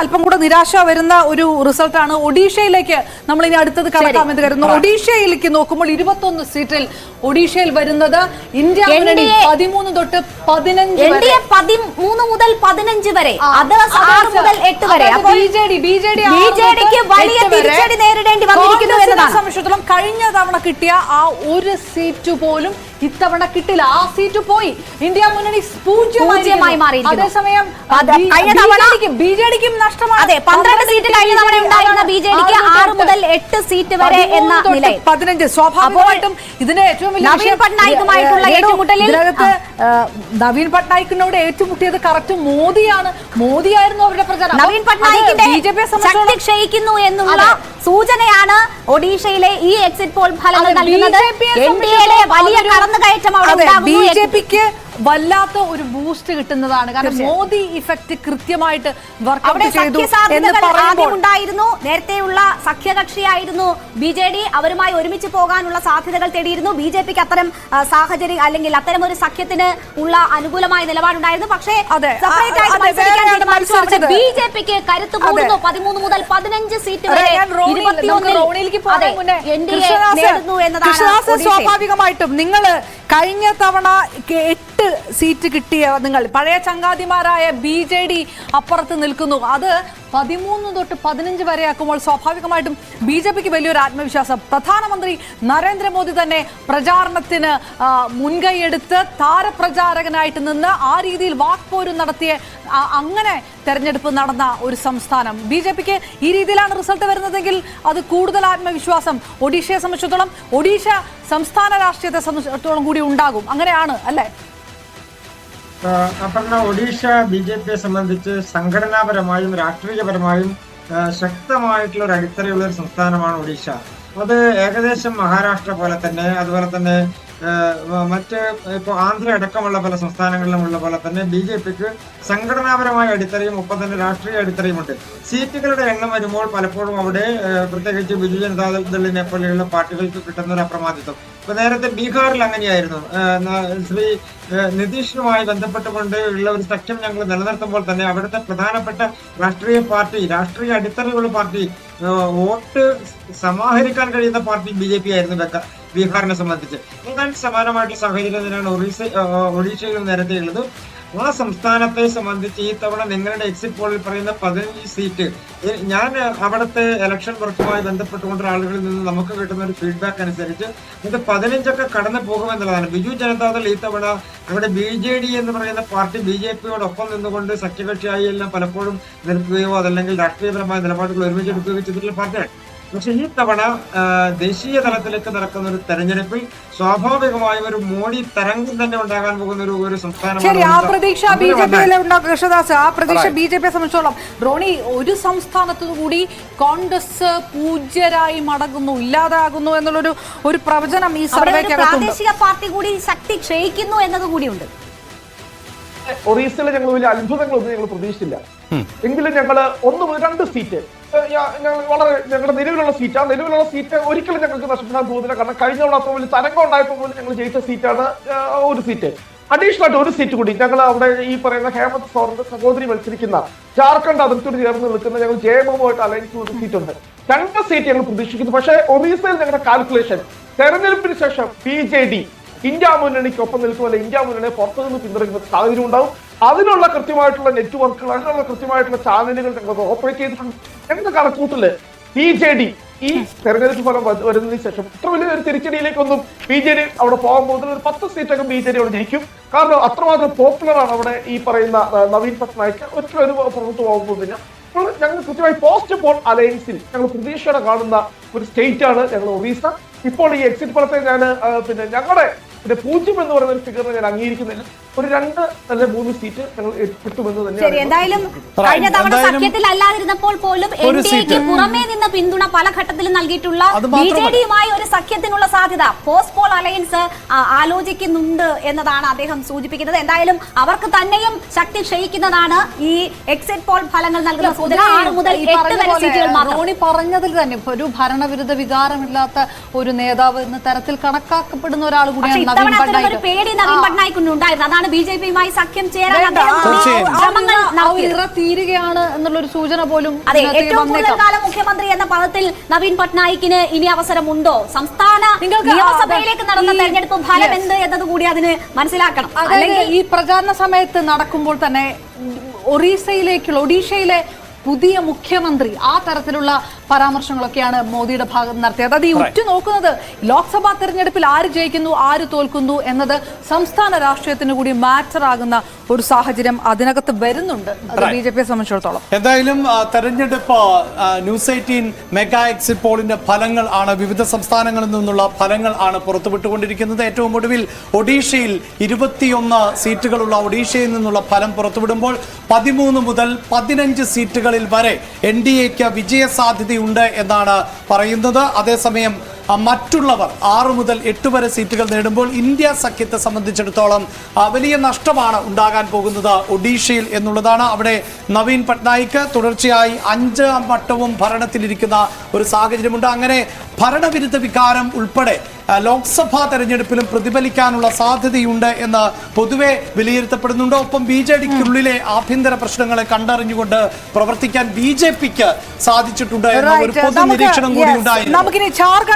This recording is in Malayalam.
അല്പം കൂടെ നിരാശ വരുന്ന ഒരു റിസൾട്ടാണ് ഒഡീഷയിലേക്ക് നമ്മൾ ഇനി അടുത്തത് കടക്കാമെന്ന് കരുതുന്നു. ഒഡീഷയിലേക്ക് നോക്കുമ്പോൾ 21 സീറ്റിൽ ഒഡീഷയിൽ വരുന്നത് ഇന്ത്യ 13 തൊട്ട് 15 മുതൽ 15 വരെ, അതേഴ്സ് 6 മുതൽ 8 വരെ. ബിജെഡിക്ക് വലിയ തിരിച്ചടി നേരിടേണ്ടി വന്നിരിക്കുന്നു എന്നതാണ് സംശയത്തോളം. കഴിഞ്ഞ തവണ കിട്ടിയ ആ ഒരു സീറ്റ് പോലും ഇത്തവണ കിട്ടില്ല. ആ സീറ്റ് പോയി. ഇന്ത്യ മുന്നണി പൂജ്യമായി മാറി. അതേസമയം ബിജെഡിക്കും നഷ്ടമാണ്. അതെ, 12 സീറ്റ് കഴിഞ്ഞ തവണ ഉണ്ടായിരുന്ന ബിജെഡിക്ക് 6 മുതൽ 8 സീറ്റ് വരെ എന്ന നിലയിൽ 15. സ്വാഭാവികമായിട്ടും ഇതിന് ഏറ്റവും വലിയ നവീൻ പട്നായിക്കുമായിട്ടുള്ള ഏറ്റുമുട്ടലിൽ നവീൻ പട്നായിക്കിനോട് ഏറ്റുമുട്ടിയത് കറക്റ്റ് മോദിയാണ്. മോദിയായിരുന്നു അവരുടെ പ്രചാരണം. നവീൻ പട്നായിക്കിന്റെ ശക്തി ക്ഷയിക്കുന്നു എന്നുള്ള സൂചനയാണ് ഒഡീഷയിലെ ഈ എക്സിറ്റ് പോൾ ഫലങ്ങൾ നൽകുന്നത്. എൻഡിഎയുടെ വലിയ കടന്നുകയറ്റം അവിടെ ഉണ്ടാകുന്നു. ബിജെപിക്ക് വല്ലാത്ത ഒരു ബൂസ്റ്റ് കിട്ടുന്നതാണ്. കാരണം മോദി ഇഫക്റ്റ് കൃത്യമായിട്ട് വർക്കൗട്ട് ചെയ്തു എന്ന് പറയുന്നുണ്ടായിരുന്നു. നേരത്തെയുള്ള സഖ്യകക്ഷിയായിരുന്നു ബിജെഡി. അവരുമായി ഒരുമിച്ച് പോകാനുള്ള സാധ്യതകൾ തേടിയിരുന്നു. ബിജെപിക്ക് അത്തരം സാഹചര്യം അല്ലെങ്കിൽ അത്തരം ഒരു സഖ്യത്തിന് ഉള്ള അനുകൂലമായ നിലപാടുണ്ടായിരുന്നു. പക്ഷേ സെപ്പറേറ്റ് ആയിട്ട് മത്സരിക്കാൻ തീരുമാനിച്ചു. ബിജെപിക്ക് കരുത്ത് കൂടുന്നു. 13 മുതൽ 15 സീറ്റ് വരെ 21 എൻഡിഎ നേടുന്നു എന്നതാണ്. സ്വാഭാവികമായിട്ടും നിങ്ങൾ കഴിഞ്ഞ തവണ 8 സീറ്റ് കിട്ടിയ നിങ്ങൾ പഴയ ചങ്കാതിമാരായ ബിജെഡി അപ്പുറത്ത് നിൽക്കുന്നു. അത് 13 തൊട്ട് 15 വരെ ആക്കുമ്പോൾ സ്വാഭാവികമായിട്ടും ബിജെപിക്ക് വലിയൊരു ആത്മവിശ്വാസം. പ്രധാനമന്ത്രി നരേന്ദ്രമോദി തന്നെ പ്രചാരണത്തിന് മുൻകൈയെടുത്ത് താരപ്രചാരകനായിട്ട് നിന്ന് ആ രീതിയിൽ വാക്പോരും നടത്തിയ അങ്ങനെ തെരഞ്ഞെടുപ്പ് നടന്ന ഒരു സംസ്ഥാനം. ബിജെപിക്ക് ഈ രീതിയിലാണ് റിസൾട്ട് വരുന്നതെങ്കിൽ അത് കൂടുതൽ ആത്മവിശ്വാസം ഒഡീഷയെ സംബന്ധിച്ചിടത്തോളം, ഒഡീഷ സംസ്ഥാന രാഷ്ട്രീയത്തെ സംബന്ധിച്ചിടത്തോളം കൂടി ഉണ്ടാകും. അങ്ങനെയാണ് അല്ലേ? അപർണ, ഒഡീഷ ബിജെപിയെ സംബന്ധിച്ച് സംഘടനാപരമായും രാഷ്ട്രീയപരമായും ശക്തമായിട്ടുള്ള ഒരു അടിത്തറയുള്ള ഒരു സംസ്ഥാനമാണ് ഒഡീഷ. അത് ഏകദേശം മഹാരാഷ്ട്ര പോലെ തന്നെ, അതുപോലെ തന്നെ മറ്റ് ഇപ്പോൾ ആന്ധ്ര അടക്കമുള്ള പല സംസ്ഥാനങ്ങളിലുമുള്ള പോലെ തന്നെ ബിജെപിക്ക് സംഘടനാപരമായ അടിത്തറയും ഒപ്പം തന്നെ രാഷ്ട്രീയ അടിത്തറയുമുണ്ട്. സീറ്റുകളുടെ എണ്ണം വരുമ്പോൾ പലപ്പോഴും അവിടെ പ്രത്യേകിച്ച് ബിജു ജനതാദളിനെ പോലെയുള്ള പാർട്ടികൾക്ക് കിട്ടുന്ന ഒരു അപ്രമാദിത്വം. ഇപ്പൊ നേരത്തെ ബീഹാറിൽ അങ്ങനെയായിരുന്നു. ശ്രീ നിതീഷുമായി ബന്ധപ്പെട്ടുകൊണ്ട് ഉള്ള ഒരു സഖ്യം ഞങ്ങൾ നിലനിർത്തുമ്പോൾ തന്നെ അവിടുത്തെ പ്രധാനപ്പെട്ട രാഷ്ട്രീയ പാർട്ടി, രാഷ്ട്രീയ അടിത്തറയുള്ള പാർട്ടി, വോട്ട് സമാഹരിക്കാൻ കഴിയുന്ന പാർട്ടി ബിജെപി ആയിരുന്നു ബീഹാറിനെ സംബന്ധിച്ച്. ഏതാണ്ട് സമാനമായിട്ടുള്ള സാഹചര്യം തന്നെയാണ് ഒഡീഷയിലും നേരത്തെ ഉള്ളത്. ആ സംസ്ഥാനത്തെ സംബന്ധിച്ച് ഈ തവണ നിങ്ങളുടെ എക്സിറ്റ് പോളിൽ പറയുന്ന 15 സീറ്റ്, ഞാൻ അവിടുത്തെ ഇലക്ഷൻ വർക്കുമായി ബന്ധപ്പെട്ടുകൊണ്ട് ആളുകളിൽ നിന്ന് നമുക്ക് കിട്ടുന്ന ഒരു ഫീഡ്ബാക്ക് അനുസരിച്ച് ഇത് 15 കടന്നു പോകുമെന്നുള്ളതാണ്. ബിജു ജനതാദൾ ഈ തവണ അവിടെ ബിജെഡി എന്ന് പറയുന്ന പാർട്ടി ബിജെപിയോടൊപ്പം നിന്നുകൊണ്ട് സഖ്യകക്ഷിയായി എല്ലാം പലപ്പോഴും നിൽക്കുകയോ അതല്ലെങ്കിൽ രാഷ്ട്രീയപരമായ നിലപാടുകൾ ഒരുമിച്ചെടുക്കുകയോ ചെയ്തിട്ടുള്ള പാർട്ടിയാണ്. പക്ഷെ ഈ തവണ ദേശീയ തലത്തിലേക്ക് നടക്കുന്ന ഒരു തെരഞ്ഞെടുപ്പിൽ സ്വാഭാവികമായും ഒരു മോഡി തരംഗം തന്നെ ഉണ്ടാകാൻ പോകുന്ന ഒരു സംസ്ഥാനമാണ്. ആ പ്രതീക്ഷ ബിജെപിയെ സംബന്ധിച്ചോളം റോണി, ഒരു സംസ്ഥാനത്തു കൂടി കോൺഗ്രസ് പൂജ്യരായി മടങ്ങുന്നു, ഇല്ലാതാകുന്നു എന്നുള്ളൊരു ഒരു പ്രവചനം ഈ സർവേക്കകത്തുണ്ട്. പ്രാദേശിക പാർട്ടി കൂടി ശക്തി ക്ഷയിക്കുന്നു എന്നത് കൂടിയുണ്ട്. ഒറീസയിലെ ഞങ്ങൾ വലിയ അത്ഭുതങ്ങളൊന്നും ഞങ്ങൾ പ്രതീക്ഷിച്ചില്ല. എങ്കിലും ഞങ്ങൾ 1-2 സീറ്റ് വളരെ ഞങ്ങളുടെ നിലവിലുള്ള സീറ്റ്, ആ നിലവിലുള്ള സീറ്റ് ഒരിക്കലും ഞങ്ങൾക്ക് നഷ്ടപ്പെടാൻ പോകുന്നില്ല. കാരണം കഴിഞ്ഞ തവണ അത്ര വലിയ തരംഗം ഉണ്ടായപ്പോൾ പോലും ഞങ്ങൾ ജയിച്ച സീറ്റാണ് ഒരു സീറ്റ്. അഡീഷണൽ ആയിട്ട് ഒരു സീറ്റ് കൂടി ഞങ്ങൾ അവിടെ ഈ പറയുന്ന ഹേമന്ത് സോറിന്റെ സഹോദരി മത്സരിക്കുന്ന ജാർഖണ്ഡ് അതിർത്തിയോട് ചേർന്ന് നിൽക്കുന്ന ഞങ്ങൾ ജയമവുമായിട്ട് അലയൻസ് ഒരു സീറ്റുണ്ട്. 2 സീറ്റ് ഞങ്ങൾ പ്രതീക്ഷിക്കുന്നു. പക്ഷേ ഒറീസയിൽ ഞങ്ങളുടെ കാൽക്കുലേഷൻ തെരഞ്ഞെടുപ്പിന് ശേഷം ബിജെഡി ഇന്ത്യ മുന്നണിക്കൊപ്പം നിൽക്കുമല്ല, ഇന്ത്യ മുന്നണിയെ പുറത്തുനിന്ന് പിന്തുണയ്ക്കുന്ന സാഹചര്യം ഉണ്ടാവും. അതിനുള്ള കൃത്യമായിട്ടുള്ള നെറ്റ്വർക്കുകൾ, അതിനുള്ള കൃത്യമായിട്ടുള്ള ചാനലുകൾ ഞങ്ങൾ ഓപ്പറേറ്റ് ചെയ്തിട്ടുണ്ട്. ഞങ്ങളുടെ കണക്കൂട്ടില് ബിജെഡി ഈ തെരഞ്ഞെടുപ്പ് ഫലം വരുന്നതിന് ശേഷം ഇത്ര വലിയൊരു തിരിച്ചടിയിലേക്കൊന്നും ബിജെഡി അവിടെ പോകാൻ പോകുന്നത്. ഒരു 10 സീറ്റൊക്കെ ബിജെഡി അവിടെ ജയിക്കും. കാരണം അത്രമാത്രം പോപ്പുലറാണ് അവിടെ ഈ പറയുന്ന നവീൻ പട്നായിക്ക്. ഒരിക്കലും പുറത്തു പോകുന്നില്ല. അപ്പോൾ ഞങ്ങൾ കൃത്യമായി പോസ്റ്റ് പോൾ അലയൻസിൽ ഞങ്ങൾ പ്രതീക്ഷയോടെ കാണുന്ന ഒരു സ്റ്റേറ്റ് ആണ് ഞങ്ങൾ ഒറീസ. ഇപ്പോൾ ഈ എക്സിറ്റ് പോളത്തെ ഞാൻ ഞങ്ങളുടെ 0 എന്ന് പറയുന്ന ഒരു ഫിഗറിനെ ഞാൻ അംഗീകരിക്കുന്നില്ല. ഒരു 2 അല്ലെ 3 സീറ്റ് ഞങ്ങൾ കിട്ടുമെന്ന് തന്നെയാണ്. എന്തായാലും കഴിഞ്ഞ തവണ സഖ്യത്തിൽ അല്ലാതിരുന്നപ്പോൾ പോലും എൻഡിഎക്ക് പുറമേ നിന്ന് പിന്തുണ പല ഘട്ടത്തിലും നൽകിയിട്ടുള്ള ബിജെഡിയുമായി ഒരു സഖ്യത്തിനുള്ള സാധ്യത പോസ്റ്റ് പോൾ അലയൻസ് ആലോചിക്കുന്നുണ്ട് എന്നതാണ് അദ്ദേഹം സൂചിപ്പിക്കുന്നത്. എന്തായാലും അവർക്ക് തന്നെയും ശക്തി ക്ഷയിക്കുന്നതാണ് ഈ എക്സിറ്റ് പോൾ ഫലങ്ങൾ നൽകുന്ന സൂചന. 6 മുതൽ 8 വരെ സീറ്റുകൾ മാത്രം. റോണി പറഞ്ഞതിൽ തന്നെ ഒരു ഭരണവിരുദ്ധ വികാരമില്ലാത്ത ഒരു നേതാവ് എന്ന തരത്തിൽ കണക്കാക്കപ്പെടുന്ന ഒരാൾ കൂടിയാണ് പേടി നവീൻ പട്നായിക്കുണ്ടായിരുന്നു. അതാണ് അതുകൊണ്ടാണ് BJP-യുമായി സഖ്യം ചേരാൻ തീരുകയാണ് എന്നുള്ളൊരു സൂചന പോലും. അതെ, ഏറ്റവും കൂടുതൽ കാലം മുഖ്യമന്ത്രി എന്ന പദത്തിൽ നവീൻ പട്നായിക്കിന് ഇനി അവസരമുണ്ടോ? സംസ്ഥാന നിയമസഭയിലേക്ക് നടന്ന തെരഞ്ഞെടുപ്പ് ഫലം എന്ത് എന്നത് കൂടി അതിന് മനസ്സിലാക്കണം. അല്ലെങ്കിൽ ഈ പ്രചാരണ സമയത്ത് നടക്കുമ്പോൾ തന്നെ ഒഡീഷയിലെ പുതിയ മുഖ്യമന്ത്രി ആ തരത്തിലുള്ള പരാമർശങ്ങളൊക്കെയാണ് മോദിയുടെ ഭാഗത്ത് നടത്തിയത്. അത് ഈ ഉറ്റുനോക്കുന്നത് ലോക്സഭാ തെരഞ്ഞെടുപ്പിൽ ആര് ജയിക്കുന്നു ആര് തോൽക്കുന്നു എന്നത് സംസ്ഥാന രാഷ്ട്രീയത്തിന് കൂടി മാറ്റർ ആകുന്ന ഒരു സാഹചര്യം അതിനകത്ത് വരുന്നുണ്ട് BJP-യെ സംബന്ധിച്ചിടത്തോളം. എന്തായാലും തെരഞ്ഞെടുപ്പ് ന്യൂസ് 18 മെഗാ എക്സിറ്റ് പോളിന്റെ ഫലങ്ങൾ ആണ്, വിവിധ സംസ്ഥാനങ്ങളിൽ നിന്നുള്ള ഫലങ്ങൾ ആണ് പുറത്തുവിട്ടുകൊണ്ടിരിക്കുന്നത്. ഏറ്റവും ഒടുവിൽ ഒഡീഷയിൽ 21 സീറ്റുകളുള്ള ഒഡീഷയിൽ നിന്നുള്ള ഫലം പുറത്തുവിടുമ്പോൾ 13 മുതൽ 15 സീറ്റുകളിൽ വരെ NDAക്ക് വിജയ സാധ്യതയുണ്ട് എന്നാണ് പറയുന്നത്. അതേസമയം മറ്റുള്ളവർ 6 മുതൽ 8 വരെ സീറ്റുകൾ നേടുമ്പോൾ ഇന്ത്യ സഖ്യത്തെ സംബന്ധിച്ചിടത്തോളം വലിയ നഷ്ടമാണ് ഉണ്ടാകാൻ പോകുന്നത് ഒഡീഷയിൽ എന്നുള്ളതാണ്. അവിടെ നവീൻ പട്നായിക്ക് തുടർച്ചയായി 5ാം വട്ടവും ഭരണത്തിലിരിക്കുന്ന ഒരു സാഹചര്യമുണ്ട്. അങ്ങനെ ഭരണവിരുദ്ധ വികാരം ഉൾപ്പെടെ ലോക്സഭാ തെരഞ്ഞെടുപ്പിലും പ്രതിഫലിക്കാനുള്ള സാധ്യതയുണ്ട് എന്ന് പൊതുവെ വിലയിരുത്തപ്പെടുന്നുണ്ട്. ഒപ്പം BJDക്കുള്ളിലെ ആഭ്യന്തര പ്രശ്നങ്ങളെ കണ്ടറിഞ്ഞുകൊണ്ട് പ്രവർത്തിക്കാൻ BJPക്ക് സാധിച്ചിട്ടുണ്ട് എന്ന ഒരു പൊതു നിരീക്ഷണം കൂടി ഉണ്ടായിരുന്നു. നമുക്കിനി ജാർഖണ്ഡ്